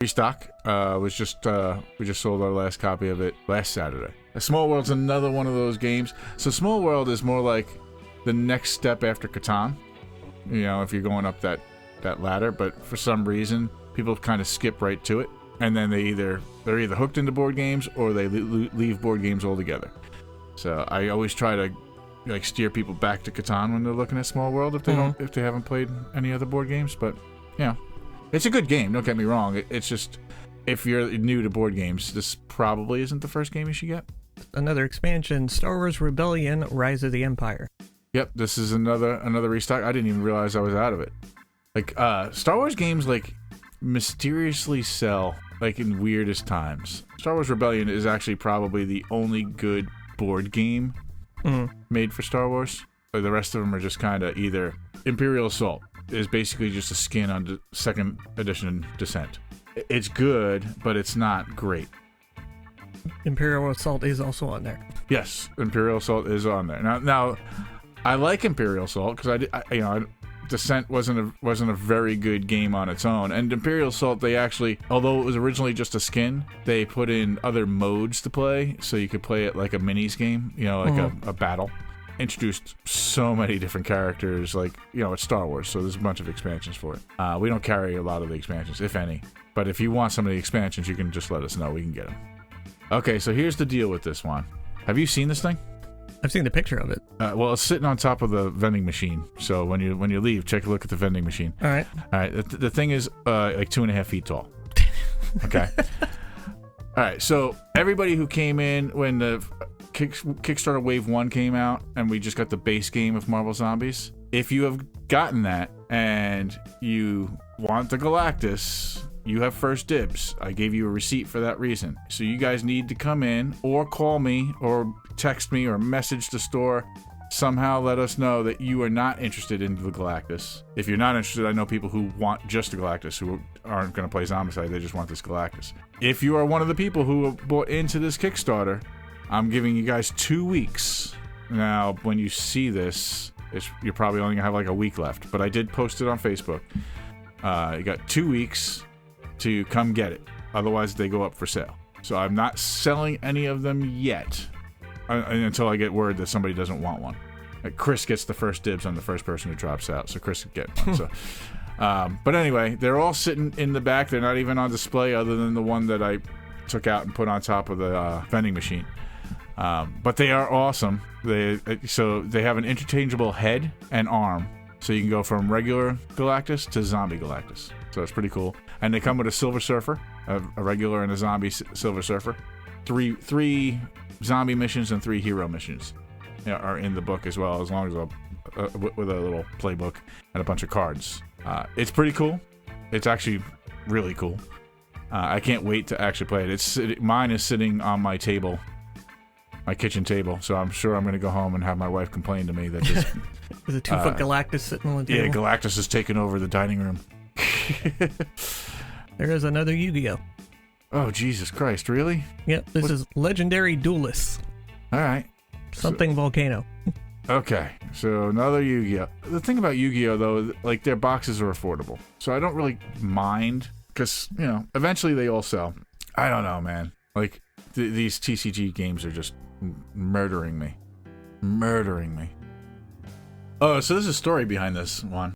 restock. Was just we just sold our last copy of it last Saturday. Small World's another one of those games. So Small World is more like the next step after Catan. You know, if you're going up that ladder, but for some reason people kind of skip right to it, and then they're either hooked into board games or they leave board games altogether. So I always try to like steer people back to Catan when they're looking at Small World if they haven't played any other board games. But yeah, it's a good game. Don't get me wrong. It's just if you're new to board games, this probably isn't the first game you should get. Another expansion, Star Wars Rebellion: Rise of the Empire. Yep, this is another restock. I didn't even realize I was out of it. Like Star Wars games like mysteriously sell like in weirdest times. Star Wars Rebellion is actually probably the only good board game made for Star Wars. Like, the rest of them are just kind of either Imperial Assault is basically just a skin on second edition Descent. It's good, but it's not great. Imperial Assault is also on there. Yes, Imperial Assault is on there. Now I like Imperial Assault because Descent wasn't a very good game on its own, and Imperial Assault, they actually, although it was originally just a skin, they put in other modes to play, so you could play it like a minis game, like a battle. Introduced so many different characters, like, it's Star Wars, so there's a bunch of expansions for it. We don't carry a lot of the expansions, if any, but if you want some of the expansions, you can just let us know. We can get them. Okay, so here's the deal with this one. Have you seen this thing? I've seen the picture of it. Well, it's sitting on top of the vending machine. So when you leave, take a look at the vending machine. All right. The thing is like 2.5 feet tall. Okay. All right. So everybody who came in when the Kickstarter Wave 1 came out, and we just got the base game of Marvel Zombies. If you have gotten that and you want the Galactus, you have first dibs. I gave you a receipt for that reason. So you guys need to come in or call me or text me or message the store. Somehow let us know that you are not interested in the Galactus. If you're not interested, I know people who want just the Galactus who aren't going to play Zombicide. They just want this Galactus. If you are one of the people who bought into this Kickstarter, I'm giving you guys 2 weeks. Now, when you see this, you're probably only going to have like a week left. But I did post it on Facebook. You got 2 weeks to come get it. Otherwise, they go up for sale. So I'm not selling any of them yet until I get word that somebody doesn't want one. Like Chris gets the first dibs on the first person who drops out, so Chris could get one. So, but anyway, they're all sitting in the back. They're not even on display other than the one that I took out and put on top of the vending machine. But they are awesome. They have an interchangeable head and arm. So you can go from regular Galactus to zombie Galactus. So it's pretty cool. And they come with a Silver Surfer, a regular and a zombie Silver Surfer. Three zombie missions and 3 hero missions are in the book as well, as long as with a little playbook and a bunch of cards. It's pretty cool. It's actually really cool. I can't wait to actually play it. Mine is sitting on my table, my kitchen table, so I'm sure I'm going to go home and have my wife complain to me that this... There's a 2-foot Galactus sitting on the table. Yeah, Galactus is taking over the dining room. There is another Yu-Gi-Oh! Oh, Jesus Christ, really? Yep, this is Legendary Duelists. All right. Something volcano. Okay, so another Yu-Gi-Oh! The thing about Yu-Gi-Oh! Though, like, their boxes are affordable. So I don't really mind, because, eventually they all sell. I don't know, man. Like, these TCG games are just murdering me. Oh, so there's a story behind this one.